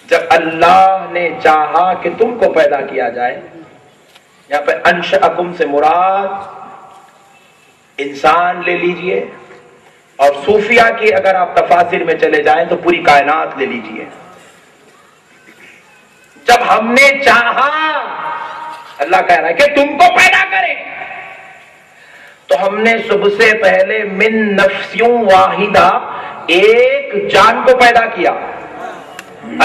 جب اللہ نے چاہا کہ تم کو پیدا کیا جائے، یہاں پہ انشأکم سے مراد انسان لے لیجئے، اور صوفیہ کی اگر آپ تفاسیر میں چلے جائیں تو پوری کائنات لے لیجئے۔ جب ہم نے چاہا، اللہ کہہ رہا ہے کہ تم کو پیدا کرے، تو ہم نے سب سے پہلے من نفسیوں واحدہ ایک جان کو پیدا کیا۔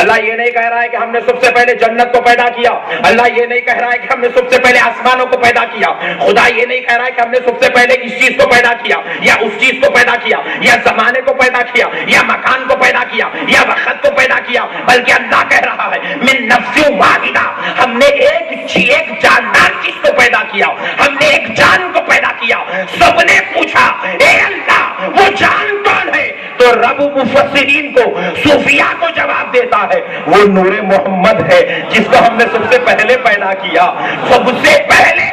اللہ یہ نہیں کہہ رہا ہے کہ ہم نے سب سے پہلے جنت کو پیدا کیا، اللہ یہ نہیں کہہ رہا ہے کہ ہم نے سب سے پہلے آسمانوں کو پیدا کیا، خدا یہ نہیں کہہ رہا ہے کہ ہم نے سب سے پہلے اس چیز کو پیدا کیا یا اس چیز کو پیدا کیا یا زمانے کو پیدا کیا یا مکان کو پیدا کیا یا وقت کو پیدا کیا، بلکہ اللہ کہہ رہا ہے من نفس واحدہ، ہم نے ایک جاندار چیز کو پیدا کیا، ہم نے ایک جان کو پیدا کیا۔ سب نے پوچھا اے اللہ وہ جان کون ہے؟ تو رب مفسرین کو، صوفیاء کو جواب دیتا ہے وہ نور محمد ہے جس کو ہم نے سب سے پہلے پیدا کیا۔ سب سے پہلے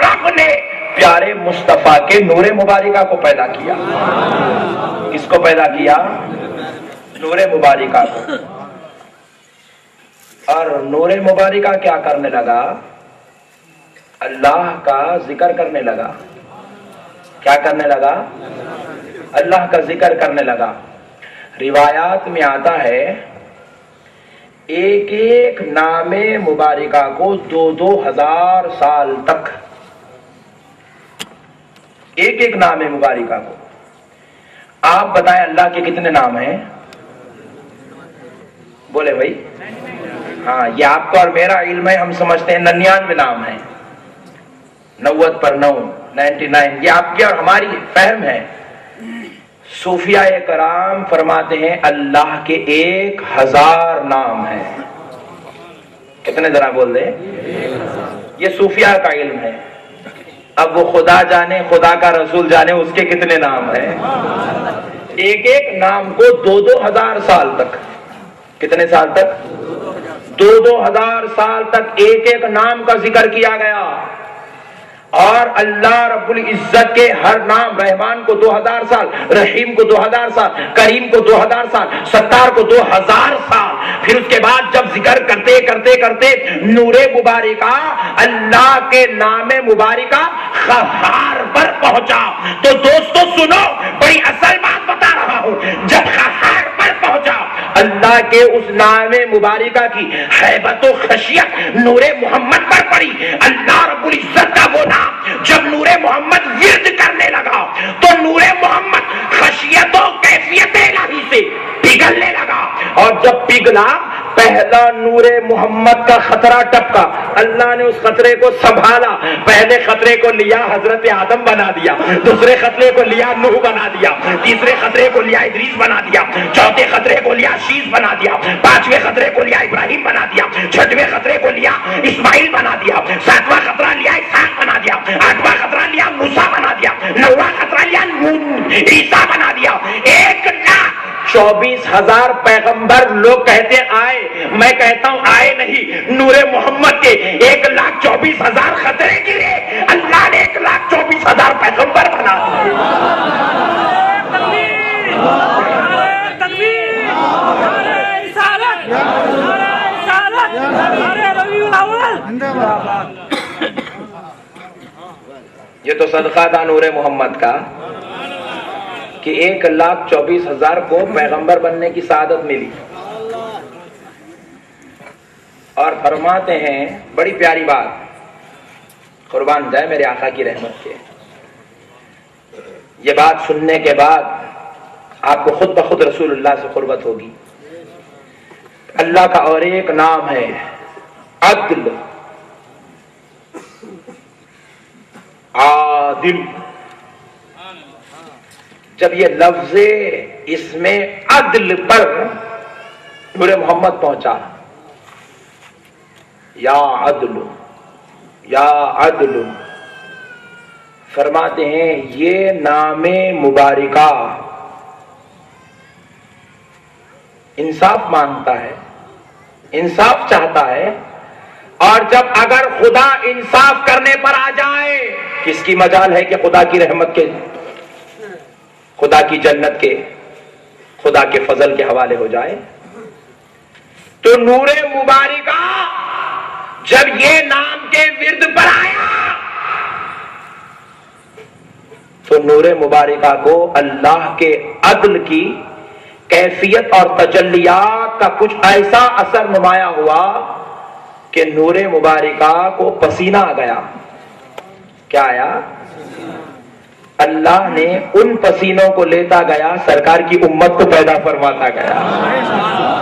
رب نے پیارے مصطفیٰ کے نور مبارکہ کو پیدا کیا۔ کس کو پیدا کیا؟ نور مبارکہ کو۔ اور نور مبارکہ کیا کرنے لگا؟ اللہ کا ذکر کرنے لگا۔ کیا کرنے لگا؟ اللہ کا ذکر کرنے لگا۔ روایات میں آتا ہے ایک ایک نام مبارکہ کو 2000 سال تک، ایک ایک نام مبارکہ کو۔ آپ بتائیں اللہ کے کتنے نام ہیں؟ بولے بھائی؟ ہاں، یہ آپ کا اور میرا علم ہے، ہم سمجھتے ہیں 99 نام ہیں، 90 پر 9، 99، یہ آپ کی اور ہماری فہم ہے۔ صوفیاء کرام فرماتے ہیں اللہ کے 1000 نام ہیں۔ کتنے ذرا بول دیں؟ یہ صوفیاء کا علم ہے۔ اب وہ خدا جانے، خدا کا رسول جانے اس کے کتنے نام ہیں۔ ایک ایک نام کو 2000 سال تک، کتنے سال تک؟ 2000 سال تک ایک ایک نام کا ذکر کیا گیا۔ اور اللہ رب العزت کے ہر نام، رحمان کو 2000 سال، رحیم کو 2000 سال، کریم کو 2000 سال، ستار کو 2000 سال۔ پھر اس کے بعد جب ذکر کرتے کرتے کرتے نور مبارکہ، اللہ کے نام مبارکہ قہار پر پہنچا، تو دوستو سنو، بڑی اصل بات بتا رہا ہوں۔ جب قہار پر پہنچا، اللہ کے اس نام مبارکہ کی ہیبت و خشیت نور محمد پر پڑی۔ اللہ رب العزت کا وہ نام جب نور محمد ورد کرنے لگا تو نور محمد خشیت و کیفیت الہی سے پگھلنے لگا، اور جب پگھلا پہلا نور محمد کا خطرہ ٹپکا، اللہ نے اس خطرے کو سنبھالا۔ پہلے خطرے کو لیا حضرت آدم بنا دیا، دوسرے خطرے کو لیا نوح بنا دیا، تیسرے خطرے کو لیا ادریس بنا دیا، چوتھے خطرے کو لیا شیس بنا دیا، پانچویں خطرے کو لیا ابراہیم بنا دیا، چھٹویں خطرے کو لیا اسماعیل بنا دیا، ساتواں خطرہ لیا اسحاق بنا دیا، آٹھواں خطرہ لیا موسیٰ بنا دیا، نواں خطرہ لیا عیسیٰ بنا دیا۔ 1,24,000 پیغمبر لوگ کہتے آئے، میں کہتا ہوں آئے نہیں، نور محمد کے 1,24,000 خطرے گرے، اللہ نے 1,24,000 پیغمبر بنا یہ تو صدقہ تھا نور محمد کا کہ 1,24,000 کو پیغمبر بننے کی سعادت ملی۔ اور فرماتے ہیں بڑی پیاری بات، قربان جائے میرے آقا کی رحمت کے، یہ بات سننے کے بعد آپ کو خود بخود رسول اللہ سے قربت ہوگی۔ اللہ کا اور ایک نام ہے عدل، عادل۔ جب یہ لفظ اس میں عدل پر نور محمد پہنچا، یا عدل یا عدل، فرماتے ہیں یہ نام مبارکہ انصاف مانگتا ہے، انصاف چاہتا ہے، اور جب اگر خدا انصاف کرنے پر آ جائے، کس کی مجال ہے کہ خدا کی رحمت کے، خدا کی جنت کے، خدا کے فضل کے حوالے ہو جائے؟ تو نور مبارکہ جب یہ نام کے ورد پر آیا تو نور مبارکہ کو اللہ کے عدل کی کیفیت اور تجلیات کا کچھ ایسا اثر نمایاں ہوا کہ نور مبارکہ کو پسینہ آ گیا. کیا آیا؟ اللہ نے ان پسینوں کو لیتا گیا، سرکار کی امت کو پیدا فرماتا گیا.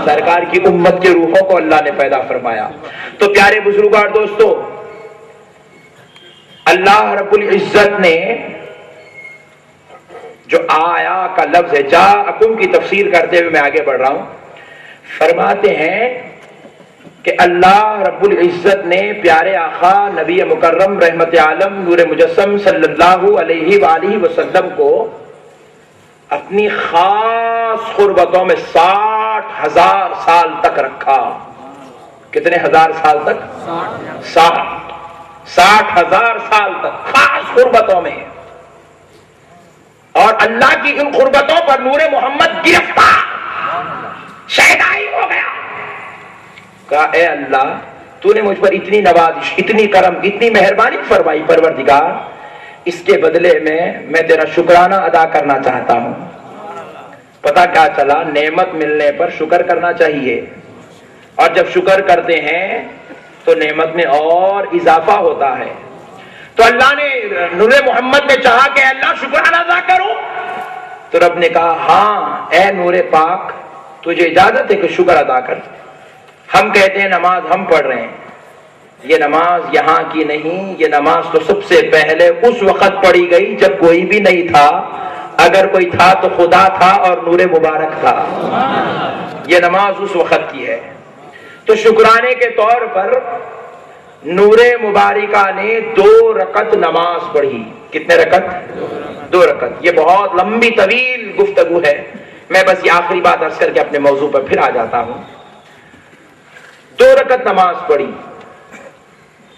سرکار کی امت کے روحوں کو اللہ نے پیدا فرمایا. تو پیارے بزرگار دوستو، اللہ رب العزت نے جو آیا کا لفظ ہے جاءکم کی تفسیر کرتے ہوئے میں آگے بڑھ رہا ہوں، فرماتے ہیں کہ اللہ رب العزت نے پیارے آقا نبی مکرم رحمت عالم نور مجسم صلی اللہ علیہ وآلہ وسلم کو اپنی خاص قربتوں میں 60,000 سال تک رکھا. کتنے ہزار سال تک؟ 60,000 سال تک خاص قربتوں میں. اور اللہ کی ان قربتوں پر نور محمد گرفتار شہدائی ہو گیا. کہا اے اللہ، تو نے مجھ پر اتنی نوازش، اتنی کرم، اتنی مہربانی فرمائی پروردگار، اس کے بدلے میں تیرا شکرانہ ادا کرنا چاہتا ہوں. پتہ کیا چلا؟ نعمت ملنے پر شکر کرنا چاہیے، اور جب شکر کرتے ہیں تو نعمت میں اور اضافہ ہوتا ہے. تو اللہ نے نور محمد میں چاہا کہ اللہ شکرانہ ادا کرو، تو رب نے کہا ہاں اے نور پاک، تجھے اجازت ہے کہ شکر ادا کر. ہم کہتے ہیں نماز ہم پڑھ رہے ہیں، یہ نماز یہاں کی نہیں، یہ نماز تو سب سے پہلے اس وقت پڑھی گئی جب کوئی بھی نہیں تھا. اگر کوئی تھا تو خدا تھا اور نور مبارک تھا. یہ نماز اس وقت کی ہے. تو شکرانے کے طور پر نور مبارکہ نے 2 رکعت نماز پڑھی. کتنے رکعت؟ 2 رکعت. یہ بہت لمبی طویل گفتگو ہے، میں بس یہ آخری بات عرض کر کے اپنے موضوع پر پھر آ جاتا ہوں. 2 رکعت نماز پڑھی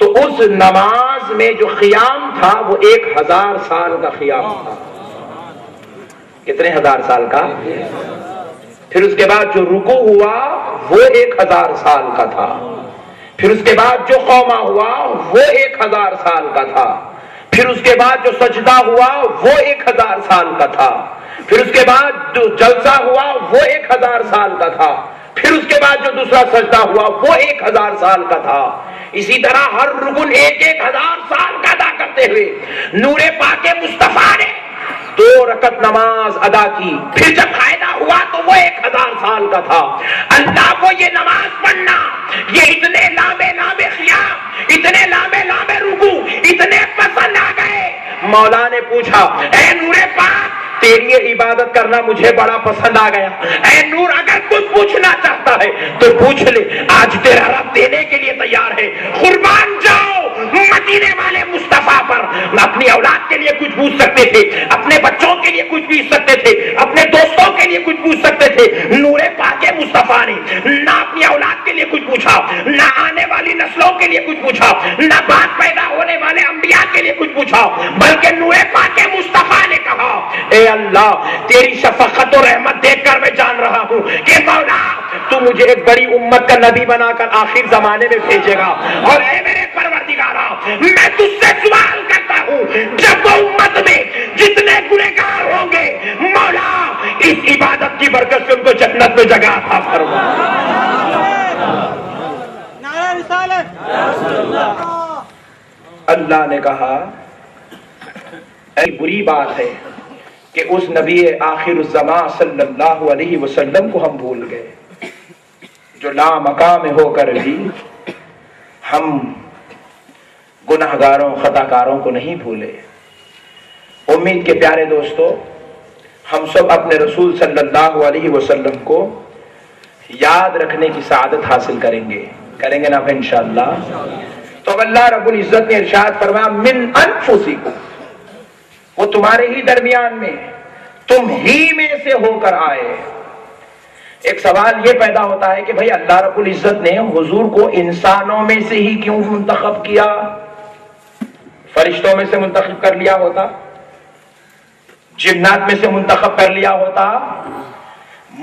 تو اس نماز میں جو قیام تھا وہ 1000 سال کا قیام تھا. کتنے ہزار سال کا؟ پھر اس کے بعد جو رکوع ہوا وہ 1000 سال کا تھا. پھر اس کے بعد جو قومہ ہوا وہ 1000 سال کا تھا. پھر اس کے بعد جو سجدہ ہوا وہ 1000 سال کا تھا. پھر اس کے بعد جو جلسہ ہوا وہ 1000 سال کا تھا. پھر اس کے بعد جو دوسرا سجدہ ہوا وہ 1000 سال کا تھا. اسی طرح ہر رکن 1000 سال کا ادا کرتے ہوئے نور پاک مصطفیٰ نے 2 رکعت نماز ادا کی. پھر جب فائدہ ہوا تو وہ 1000 سال کا تھا. اللہ کو یہ نماز پڑھنا، یہ اتنے لامے لامے قیام، اتنے لامے لامے رکوع اتنے پسند آ گئے. مولا نے پوچھا اے نور پاک، تیری یہ عبادت کرنا مجھے بڑا پسند آ گیا. اے نور، اگر کچھ پوچھنا چاہتا ہے تو پوچھ لے، آج تیرا رب دینے کے لیے تیار ہے. قربان جاؤ مدینے والے مصطفیٰ پر. اپنی اولاد کے لیے کچھ پوچھ سکتے تھے، اپنے بچوں کے لیے کچھ پوچھ سکتے تھے، اپنے دوستوں کے لیے کچھ پوچھ سکتے تھے. نور پاک مصطفیٰ نے نہ اپنی اولاد کے لیے کچھ پوچھا، نہ آنے والی نسلوں کے لیے کچھ پوچھا، نہ بعد پیدا ہونے والے انبیاء کے لیے کچھ پوچھا، بلکہ نور پاک مصطفیٰ نے کہا اے اللہ، تیری شفقت و رحمت دیکھ کر میں جان رہا ہوں کہ مولا تو مجھے ایک بڑی امت کا نبی بنا کر آخر زمانے میں بھیجے گا. اور اے میرے پروردگارا، میں تجھ سے سوال کرتا ہوں، جب وہ امت میں جتنے گنہگار ہوں گے، مولا اس عبادت کی برکت سے ان کو جنت میں جگہ عطا فرما. اللہ نے کہا بری بات ہے کہ اس نبی آخر الزمان صلی اللہ علیہ وسلم کو ہم بھول گئے، جو لا مقام ہو کر بھی ہم گناہگاروں خطاکاروں کو نہیں بھولے. امید کے پیارے دوستو، ہم سب اپنے رسول صلی اللہ علیہ وسلم کو یاد رکھنے کی سعادت حاصل کریں گے نا انشاءاللہ. تو اللہ رب العزت نے ارشاد فرمایا من انفسکم، وہ تمہارے ہی درمیان میں، تم ہی میں سے ہو کر آئے. ایک سوال یہ پیدا ہوتا ہے کہ بھئی اللہ رب العزت نے حضور کو انسانوں میں سے ہی کیوں منتخب کیا؟ فرشتوں میں سے منتخب کر لیا ہوتا، جنات میں سے منتخب کر لیا ہوتا،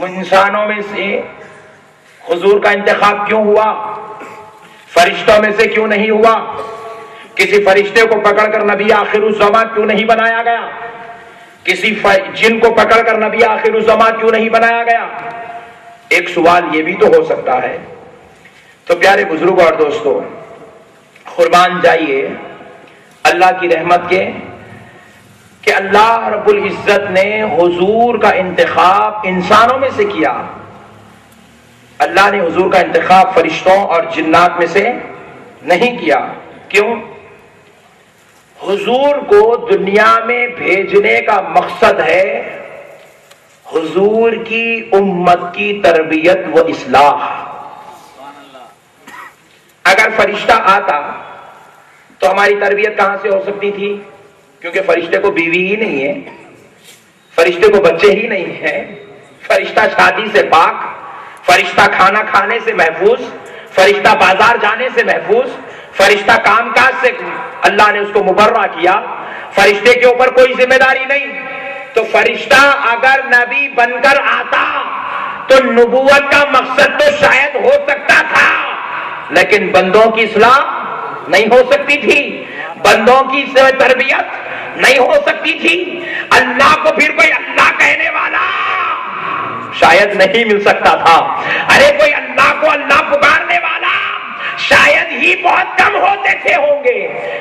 انسانوں میں سے حضور کا انتخاب کیوں ہوا؟ فرشتوں میں سے کیوں نہیں ہوا؟ کسی فرشتے کو پکڑ کر نبی آخر الزمان کیوں نہیں بنایا گیا؟ کسی جن کو پکڑ کر نبی آخر الزمان کیوں نہیں بنایا گیا؟ ایک سوال یہ بھی تو ہو سکتا ہے۔ تو پیارے بزرگ اور دوستو، قربان جائیے اللہ کی رحمت کے کہ اللہ رب العزت نے حضور کا انتخاب انسانوں میں سے کیا۔ اللہ نے حضور کا انتخاب فرشتوں اور جنات میں سے نہیں کیا۔ کیوں؟ حضور کو دنیا میں بھیجنے کا مقصد ہے حضور کی امت کی تربیت و اصلاح۔ اگر فرشتہ آتا تو ہماری تربیت کہاں سے ہو سکتی تھی؟ کیونکہ فرشتے کو بیوی ہی نہیں ہے، فرشتے کو بچے ہی نہیں ہیں، فرشتہ شادی سے پاک، فرشتہ کھانا کھانے سے محفوظ، فرشتہ بازار جانے سے محفوظ، فرشتہ کام کاج سے اللہ نے اس کو مبرہ کیا، فرشتے کے اوپر کوئی ذمہ داری نہیں۔ تو فرشتہ اگر نبی بن کر آتا تو نبوت کا مقصد تو شاید ہو سکتا تھا، لیکن بندوں کی اصلاح نہیں ہو سکتی تھی، بندوں کی تربیت نہیں ہو سکتی تھی۔ اللہ کو پھر کوئی اللہ کہنے والا شاید نہیں مل سکتا تھا۔ ارے کوئی اللہ کو اللہ پکارنے والا شاید ہی بہت کم ہوتے تھے ہوں گے،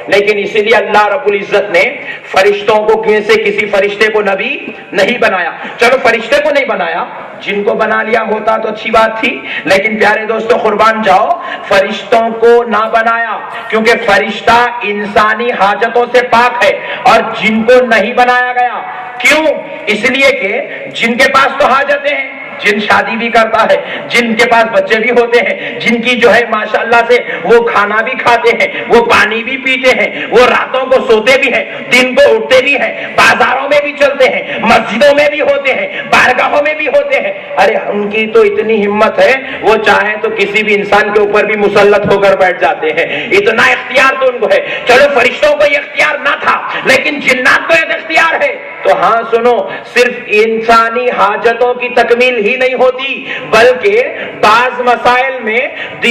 لیکن اسی لیے اللہ رب العزت نے فرشتوں کو کسی فرشتے کو نبی نہیں بنایا۔ چلو فرشتے کو نہیں بنایا، جن کو بنا لیا ہوتا تو اچھی بات تھی، لیکن پیارے دوستو قربان جاؤ، فرشتوں کو نہ بنایا کیونکہ فرشتہ انسانی حاجتوں سے پاک ہے، اور جن کو نہیں بنایا گیا کیوں؟ اس لیے کہ جن کے پاس تو حاجتیں ہیں، جن شادی بھی کرتا ہے، جن کے پاس بچے بھی ہوتے ہیں، جن کی جو ہے ماشاءاللہ سے وہ کھانا بھی کھاتے ہیں، وہ پانی بھی پیتے ہیں، وہ راتوں کو سوتے بھی ہیں، دن کو اٹھتے بھی ہیں، بازاروں میں بھی چلتے ہیں، مسجدوں میں بھی ہوتے ہیں، بارگاہوں میں بھی ہوتے ہیں۔ ارے ان کی تو اتنی ہمت ہے، وہ چاہیں تو کسی بھی انسان کے اوپر بھی مسلط ہو کر بیٹھ جاتے ہیں، اتنا اختیار تو ان کو ہے۔ چلو فرشتوں کو یہ اختیار نہ تھا، لیکن جنات کو یہ اختیار ہے۔ تو ہاں سنو، صرف انسانی حاجتوں کی تکمیل ہی نہیں ہوتی، بلکہ بعض مسائل میں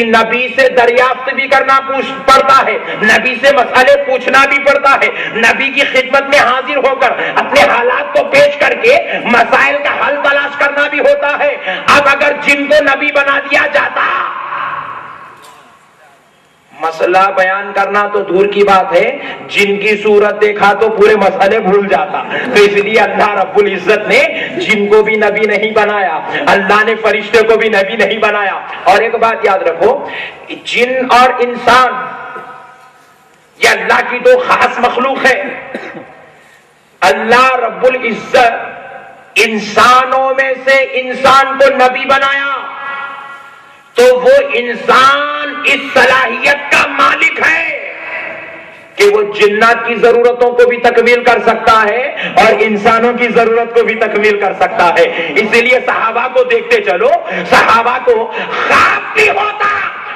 نبی سے دریافت بھی کرنا پڑتا ہے، نبی سے مسئلے پوچھنا بھی پڑتا ہے، نبی کی خدمت میں حاضر ہو کر اپنے حالات کو پیش کر کے مسائل کا حل تلاش کرنا بھی ہوتا ہے۔ اب اگر جن کو نبی بنا دیا جاتا، مسئلہ بیان کرنا تو دور کی بات ہے، جن کی صورت دیکھا تو پورے مسئلے بھول جاتا۔ تو اس لیے اللہ رب العزت نے جن کو بھی نبی نہیں بنایا، اللہ نے فرشتے کو بھی نبی نہیں بنایا۔ اور ایک بات یاد رکھو، جن اور انسان یہ اللہ کی دو خاص مخلوق ہے۔ اللہ رب العزت انسانوں میں سے انسان کو نبی بنایا تو وہ انسان اس صلاحیت کا مالک ہے کہ وہ جنات کی ضرورتوں کو بھی تکمیل کر سکتا ہے اور انسانوں کی ضرورت کو بھی تکمیل کر سکتا ہے۔ اسی لیے صحابہ کو دیکھتے چلو، صحابہ کو خواب بھی ہوتا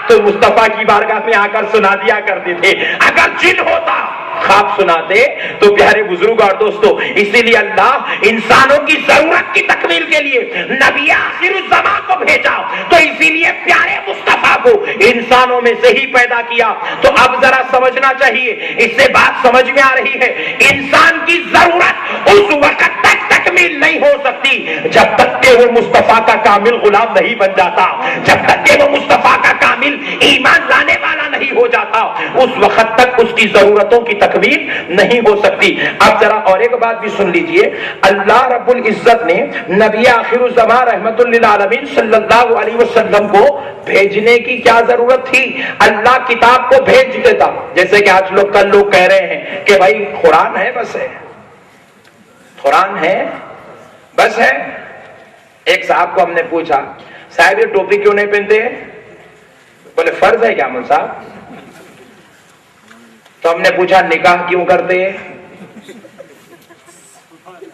تو مصطفیٰ کی بارگاہ میں آ کر سنا دیا کرتے تھے، اگر جن ہوتا خواب سناتے۔ تو پیارے بزرگ اور دوستو، اسی لیے اللہ انسانوں کی ضرورت کی تکمیل کے لیے نبی آخر الزمان کو بھیجا، تو اسی لیے پیارے مصطفیٰ کو انسانوں میں سے ہی پیدا کیا۔ تو اب ذرا سمجھنا چاہیے، اس سے بات سمجھ میں آ رہی ہے، انسان کی ضرورت اس وقت تک تکمیل نہیں ہو سکتی جب تک کہ وہ مصطفیٰ کا کامل غلام نہیں بن جاتا، جب تک کہ وہ مصطفیٰ کا کامل ایمان لانے والا نہیں ہو جاتا، اس وقت تک اس کی ضرورتوں کی تکمیل نہیں ہو سکتی۔ اب ذرا اور ایک بات بھی سن لیجئے، اللہ رب العزت نے نبی آخر الزمان رحمت للعالمین صلی اللہ علیہ وسلم کو بھیجنے کی کیا ضرورت تھی؟ اللہ کتاب کو بھیج دیتا، جیسے کہ آج کل لوگ کہہ رہے ہیں کہ بھائی قرآن ہے بس ہے، قرآن ہے بس ہے۔ ایک صاحب کو ہم نے پوچھا، صاحب یہ ٹوپی کیوں نہیں پہنتے ہیں؟ بولے فرض ہے کیا مول صاحب؟ تو ہم نے پوچھا نکاح کیوں کرتے ہیں؟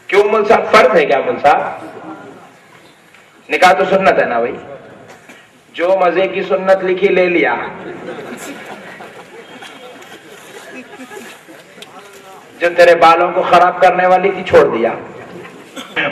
کیوں مول صاحب فرض ہے کیا مول صاحب؟ نکاح تو سنت ہے نا بھائی، جو مزے کی سنت لکھی لے لیا، جو تیرے بالوں کو خراب کرنے والی تھی چھوڑ دیا۔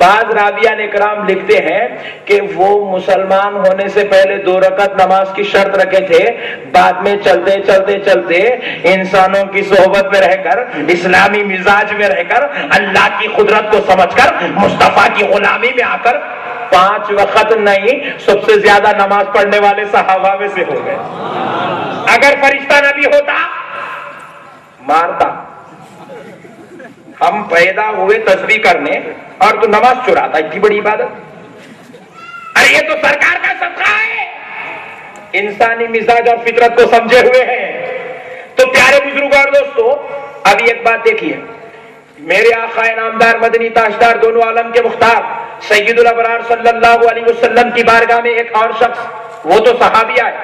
بعض راویان اکرام لکھتے ہیں کہ وہ مسلمان ہونے سے پہلے 2 رکعت نماز کی شرط رکھے تھے، بعد میں چلتے چلتے چلتے انسانوں کی صحبت میں رہ کر، اسلامی مزاج میں رہ کر، اللہ کی قدرت کو سمجھ کر، مصطفیٰ کی غلامی میں آ کر 5 وقت نہیں، سب سے زیادہ نماز پڑھنے والے صحابہ میں سے ہو گئے۔ اگر فرشتہ نبی ہوتا مارتا، ہم پیدا ہوئے تسبیح کرنے اور تو نماز چراتا، اتنی بڑی عبادت؟ ارے یہ تو سرکار کا صدقہ ہے، انسانی مزاج اور فطرت کو سمجھے ہوئے ہیں۔ تو پیارے بزرگوں اور دوستو، ابھی ایک بات دیکھیے، میرے آقا نامدار مدنی تاجدار دونوں عالم کے مختار سید الابرار صلی اللہ علیہ وسلم کی بارگاہ میں ایک اور شخص، وہ تو صحابی آئے،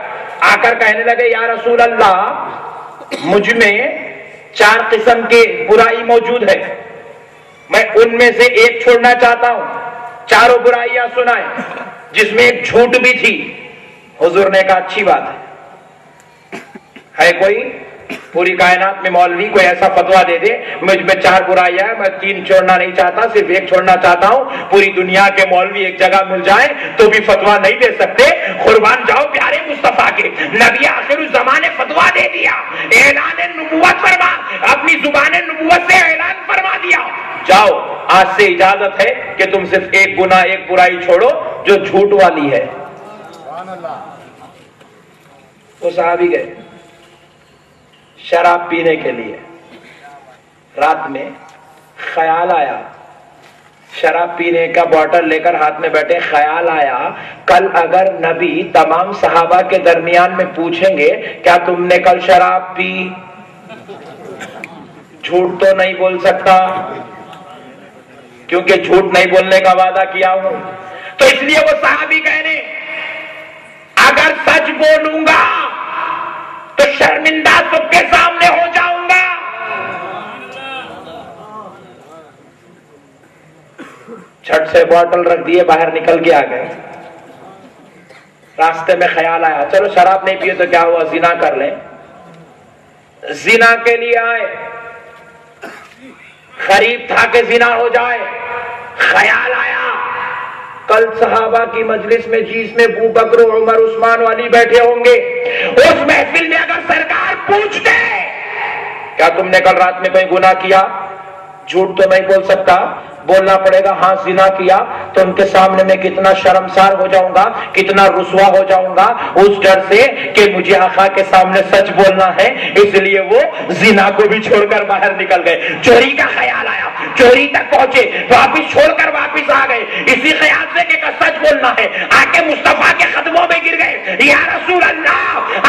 آ کر کہنے لگے یا رسول اللہ، مجھ میں 4 قسم کے برائی موجود ہے، میں ان میں سے ایک چھوڑنا چاہتا ہوں۔ چاروں برائیاں سنائیں، جس میں ایک جھوٹ بھی تھی۔ حضور نے کہا اچھی بات ہے کوئی پوری کائنات میں مولوی کوئی ایسا فتویٰ دے دے مجھ میں 4 برائیاں ہیں، میں 3 چھوڑنا نہیں چاہتا، صرف ایک چھوڑنا چاہتا ہوں۔ پوری دنیا کے مولوی ایک جگہ مل جائیں تو بھی فتویٰ نہیں دے سکتے۔ قربان جاؤ پیارے مصطفیٰ کے، نبی آخر الزمان نے فتویٰ دے دیا، اعلان نبوت فرما، اپنی زبان نبوت سے اعلان فرما دیا، جاؤ آج سے اجازت ہے کہ تم صرف ایک گناہ ایک برائی چھوڑو جو جھوٹ والی ہے۔ وہ صحابی گئے شراب پینے کے لیے، رات میں خیال آیا، شراب پینے کا بوتل لے کر ہاتھ میں بیٹھے، خیال آیا کل اگر نبی تمام صحابہ کے درمیان میں پوچھیں گے کیا تم نے کل شراب پی، جھوٹ تو نہیں بول سکتا کیونکہ جھوٹ نہیں بولنے کا وعدہ کیا ہوں، تو اس لیے وہ صحابی کہنے اگر سچ بولوں گا تو شرمندہ سب کے سامنے ہو جاؤں گا۔ چھٹ سے بوتل رکھ دیے، باہر نکل کے آ گئے۔ راستے میں خیال آیا چلو شراب نہیں پیے تو کیا ہوا، زنا کر لیں۔ زنا کے لیے آئے، قریب تھا کہ زنا ہو جائے۔ خیال آیا کل صحابہ کی مجلس میں جس میں ابو بکر عمر عثمان والی بیٹھے ہوں گے، اس محفل میں اگر سرکار پوچھتے کیا تم نے کل رات میں کوئی گناہ کیا، جھوٹ تو نہیں بول سکتا، بولنا پڑے گا ہاں زنا کیا، تو ان کے سامنے میں کتنا شرمسار ہو جاؤں گا، کتنا رسوا ہو جاؤں گا، اس ڈر سے کہ مجھے آقا کے سامنے سچ بولنا ہے، اس لیے وہ زنا کو بھی چھوڑ کر باہر نکل گئے۔ چوری کا خیال آیا، چوری تک پہنچے، واپس چھوڑ کر واپس آ گئے، اسی خیال سے کہ سچ بولنا ہے، آ کے مصطفیٰ کے قدموں میں گر گئے، یا رسول اللہ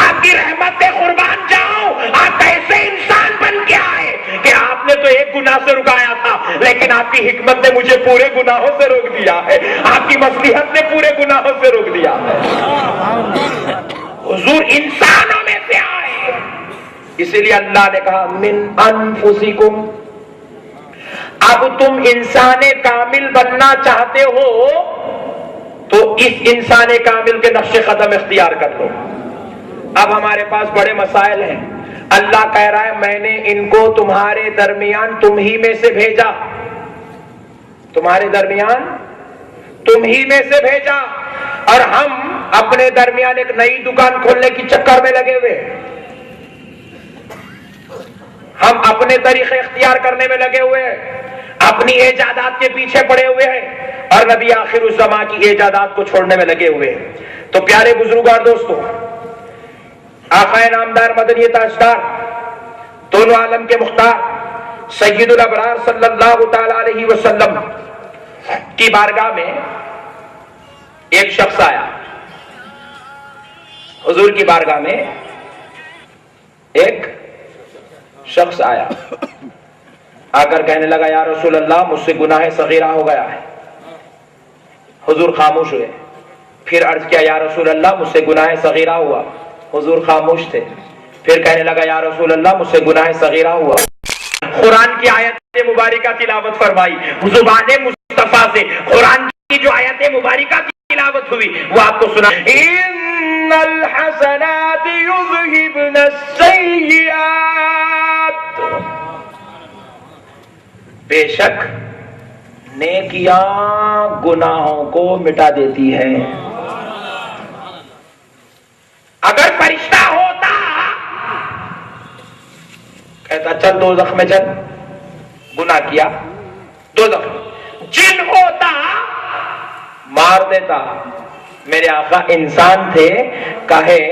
آپ کی رحمت پہ قربان جاؤ، آپ کیسے انسان بن کے آئے کہ آپ نے تو ایک گناہ سے رکایا تھا لیکن آپ کی حکمت نے مجھے پورے گناہوں سے روک دیا ہے، آپ کی مصلحت نے پورے گناہوں سے روک دیا ہے۔ حضور انسانوں میں سے آئے، اسی لیے اللہ نے کہا من انفسکم، اب تم انسان کامل بننا چاہتے ہو تو اس انسان کامل کے نقش قدم اختیار کر لو۔ اب ہمارے پاس بڑے مسائل ہیں، اللہ کہہ رہا ہے میں نے ان کو تمہارے درمیان تم ہی میں سے بھیجا، تمہارے درمیان تم ہی میں سے بھیجا، اور ہم اپنے درمیان ایک نئی دکان کھولنے کی چکر میں لگے ہوئے، ہم اپنے طریقے اختیار کرنے میں لگے ہوئے ہیں، اپنی ایجادات کے پیچھے پڑے ہوئے ہیں، اور نبی آخر الزمان کی ایجادات کو چھوڑنے میں لگے ہوئے ہیں۔ تو پیارے بزرگوں اور دوستوں، آقا نامدار مدنی تاجدار دونوں عالم کے مختار سید الابرار صلی اللہ تعالی علیہ وسلم کی بارگاہ میں ایک شخص آیا، حضور کی بارگاہ میں ایک شخص آیا، آ کر کہنے لگا یا رسول اللہ مجھ سے گناہ صغیرہ ہو گیا ہے۔ حضور خاموش ہوئے، پھر عرض کیا یا رسول اللہ مجھ سے گناہ صغیرہ ہوا، حضور خاموش تھے، پھر کہنے لگا یا رسول اللہ مجھ سے گناہ صغیرہ ہوا۔ قرآن کی آیت مبارکہ تلاوت فرمائی، زبان مصطفیٰ سے قرآن کی جو آیت مبارکہ تلاوت ہوئی وہ آپ کو سنا، ان الحسنات یذہبن السیئات، بے شک نیکیاں گناہوں کو مٹا دیتی ہے. اگر فرشتہ ہوتا کہتا چل دوزخ میں چل، گناہ کیا دوزخ میں. جن ہوتا مار دیتا. میرے آقا انسان تھے، کہے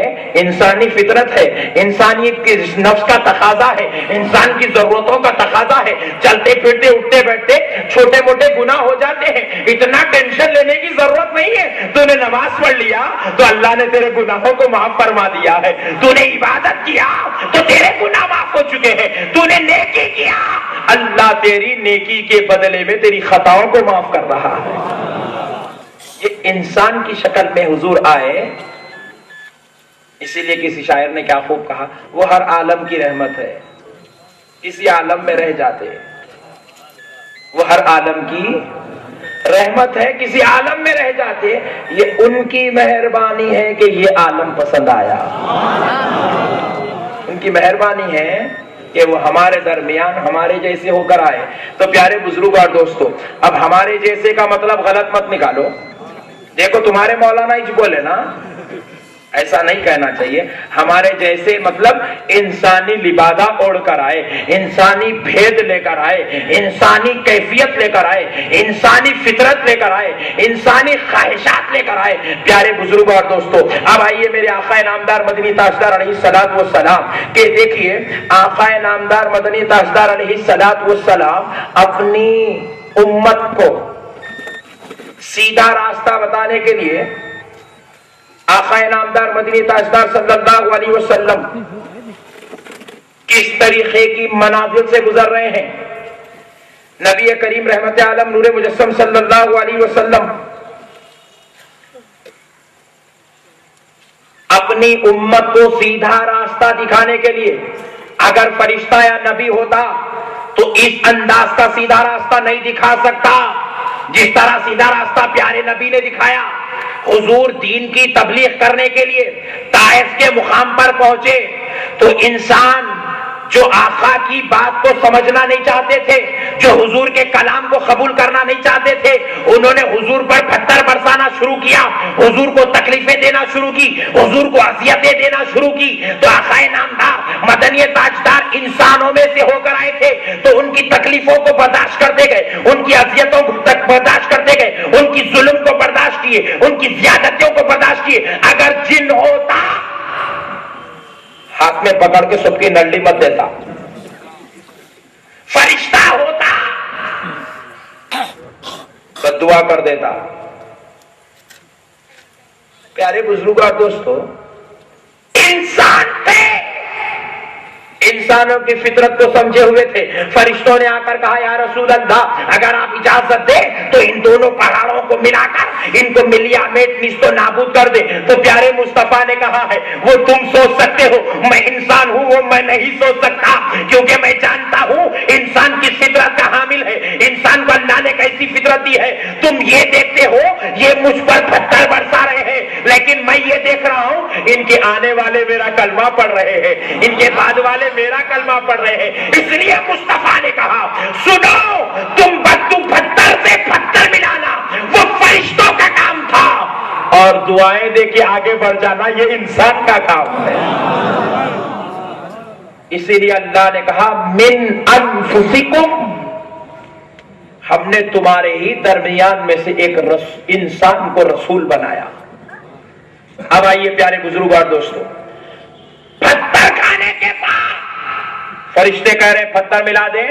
انسانی فطرت ہے، انسانیت کی نفس کا تقاضا ہے، انسان کی ضرورتوں کا تقاضا ہے. چلتے پھرتے اٹھتے بیٹھتے چھوٹے موٹے گناہ ہو جاتے ہیں، اتنا ٹینشن لینے کی ضرورت نہیں ہے. تو نے نماز پڑھ لیا تو اللہ نے تیرے گناہوں کو معاف فرما دیا ہے. تو نے عبادت کیا تو تیرے گناہ معاف ہو چکے ہیں. تو نے نیکی کیا، اللہ تیری نیکی کے بدلے میں تیری خطاؤں کو معاف کر رہا ہے. یہ انسان کی شکل میں حضور آئے. اسی لیے کسی شاعر نے کیا خوب کہا، وہ ہر عالم کی رحمت ہے، کسی عالم میں رہ جاتے. وہ ہر عالم کی رحمت ہے، کسی عالم میں رہ جاتے. یہ ان کی مہربانی ہے کہ یہ عالم پسند آیا. ان کی مہربانی ہے کہ وہ ہمارے درمیان ہمارے جیسے ہو کر آئے. تو پیارے بزرگ اور دوستو، اب ہمارے جیسے کا مطلب غلط مت نکالو. دیکھو تمہارے مولانا ہی بولے نا، ایسا نہیں کہنا چاہیے. ہمارے جیسے مطلب انسانی لبادہ اوڑھ کر آئے، انسانی بھید لے کر آئے، انسانی کیفیت لے کر آئے، انسانی فطرت لے کر آئے، انسانی خواہشات لے کر آئے. پیارے بزرگ اور دوستو، اب آئیے میرے آقا نامدار مدنی تاجدار علیہ الصلوۃ والسلام کہ دیکھیے آقا نامدار مدنی تاجدار علیہ الصلوۃ والسلام اپنی امت کو سیدھا راستہ بتانے کے لیے آقا نامدار مدنی تاجدار صلی اللہ علیہ وسلم کس طریقے کی منازل سے گزر رہے ہیں. نبی کریم رحمت عالم نور مجسم صلی اللہ علیہ وسلم اپنی امت کو سیدھا راستہ دکھانے کے لیے اگر فرشتہ یا نبی ہوتا تو اس انداز کا سیدھا راستہ نہیں دکھا سکتا جس طرح سیدھا راستہ پیارے نبی نے دکھایا. حضور دین کی تبلیغ کرنے کے لیے طائف کے مقام پر پہنچے تو انسان جو آقا کی بات کو سمجھنا نہیں چاہتے تھے، جو حضور کے کلام کو قبول کرنا نہیں چاہتے تھے، انہوں نے حضور پر پتھر برسانا شروع کیا، حضور کو تکلیفیں دینا شروع کی، حضور کو اذیتیں دینا شروع کی. تو آقا نامدار مدنی تاجدار انسانوں میں سے ہو کر آئے تھے تو ان کی تکلیفوں کو برداشت کرتے گئے، ان کی اذیتوں کو برداشت کرتے گئے، ان کی ظلم کو برداشت کیے، ان کی زیادتیوں کو برداشت کیے. اگر جن ہوتا ہاتھ میں پکڑ کے سب کی نلی مت دیتا، فرشتہ ہوتا بد دعا کر دیتا. پیارے بزرگ اور دوستو، انسان تھے، انسانوں کی فطرت کو سمجھے ہوئے تھے. فرشتوں نے آ کر کہا یا رسول اللہ اگر آپ اجازت دیں تو ان دونوں پہاڑوں کو ملا کر ان کو ملیا میٹ نیست و نابود کر دے. تو پیارے مصطفیٰ نے کہا ہے وہ تم سوچ سکتے ہو، میں انسان ہوں وہ میں نہیں سوچ سکتا، کیونکہ میں جانتا ہوں انسان کی فطرت کا حامل ہے، انسان کو اللہ نے کیسی فطرت دی ہے. تم یہ دیکھتے ہو یہ مجھ پر پتھر برسا رہے ہیں، لیکن میں یہ دیکھ رہا ہوں ان کے آنے والے میرا کلمہ پڑھ رہے ہیں، ان کے بعد والے میرا کلمہ پڑھ رہے ہیں. اس لیے مصطفیٰ نے کہا سنو، تم پتھر سے پتھر ملانا وہ فرشتوں کا کام تھا، اور دعائیں دے کے آگے بڑھ جانا یہ انسان کا کام ہے. اسی لیے اللہ نے کہا من انفسکم، ہم نے تمہارے ہی درمیان میں سے ایک انسان کو رسول بنایا. اب آئیے پیارے بزرگ اور دوستو، پتھر کھانے کے بعد فرشتے کہہ رہے پتھر ملا دیں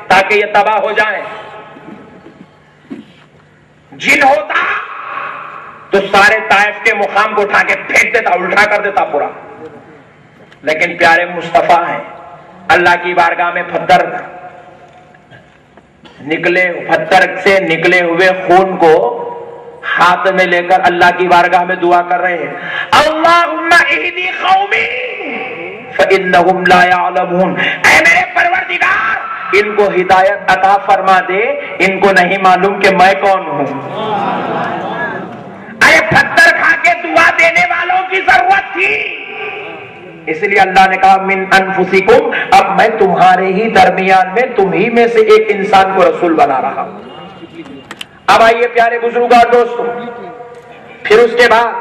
تاکہ یہ تباہ ہو جائیں. جن ہوتا تو سارے طائف کے مقام کو اٹھا کے پھینک دیتا، الٹا کر دیتا پورا. لیکن پیارے مصطفیٰ ہیں، اللہ کی بارگاہ میں پتھر سے نکلے ہوئے خون کو ہاتھ میں لے کر اللہ کی بارگاہ میں دعا کر رہے ہیں اللہم اہدی قومی فإنہم لا یعلمون. اے میرے پروردگار ان کو ہدایت عطا فرما دے، ان کو نہیں معلوم کہ میں کون ہوں. اے پتھر کھا کے دعا دینے والوں کی ضرورت تھی، اس لیے اللہ نے کہا من انفسکم، اب میں تمہارے ہی درمیان میں تم ہی میں سے ایک انسان کو رسول بنا رہا ہوں. اب آئیے پیارے بزرگوں اور دوستوں، پھر اس کے بعد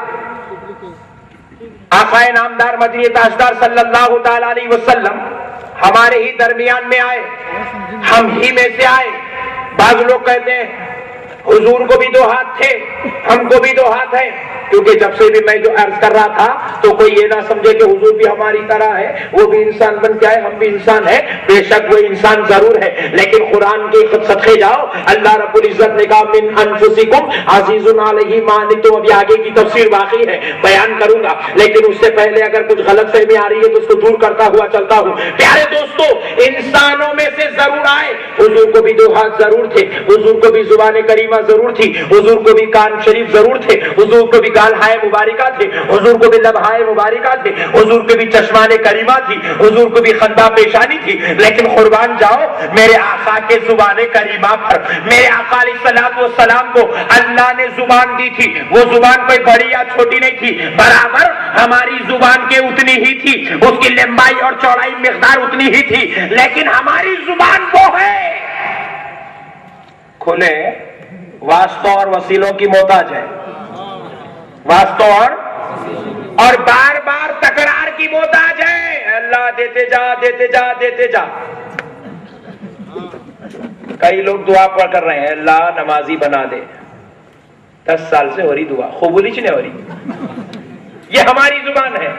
آقائے نامدار مدنی تاجدار صلی اللہ تعالی علیہ وسلم ہمارے ہی درمیان میں آئے، ہم ہی میں سے آئے۔ بعض لوگ کہتے ہیں حضور کو بھی 2 ہاتھ تھے، ہم کو بھی 2 ہاتھ ہیں، کیونکہ جب سے بھی میں جو عرض کر رہا تھا تو کوئی یہ نہ سمجھے کہ حضور بھی ہماری طرح ہے، وہ بھی انسان بن کے آئے، ہم بھی انسان ہیں۔ بے شک وہ انسان ضرور ہے، لیکن قرآن کے صدقے جاؤ، اللہ رب العزت نے کہا من انفسکم عزیز علیہ ما عنتم۔ ابھی آگے کی تفسیر باقی ہے، بیان کروں گا، لیکن اس سے پہلے اگر کچھ غلط فہمی آ رہی ہے تو اس کو دور کرتا ہوا چلتا ہوں۔ پیارے دوستو، انسانوں میں سے ضرور آئے، حضور کو بھی 2 ہاتھ ضرور تھے، حضور کو بھی زبان کریمہ ضرور تھی، حضور کو بھی کان شریف ضرور تھے، حضور کو بھی گالہائے مبارکہ تھے، حضور کو بھی لبہائے مبارکہ تھے، حضور کو بھی چشمان کریمہ تھی، حضور کو بھی خندہ پیشانی تھی، لیکن قربان جاؤ میرے آقا کے زبان کریمہ پر، میرے آقا علیہ الصلوۃ والسلام کو اللہ نے زبان دی تھی، وہ زبان کوئی بڑی یا چھوٹی نہیں تھی، برابر ہماری زبان کے اتنی ہی تھی، اس کی لمبائی اور چوڑائی مقدار اتنی ہی تھی، لیکن ہماری زبان وہ ہے کھلے واسطوں اور وسیلوں کی محتاج ہے، واسطوں اور بار بار تکرار کی محتاج ہے۔ اللہ دیتے جا دیتے جا دیتے جا۔ کئی لوگ دعا پڑھ کر رہے ہیں اللہ نمازی بنا دے، 10 سال سے ہو رہی دعا، قبول ہی نہیں ہو رہی۔ یہ ہماری زبان ہے۔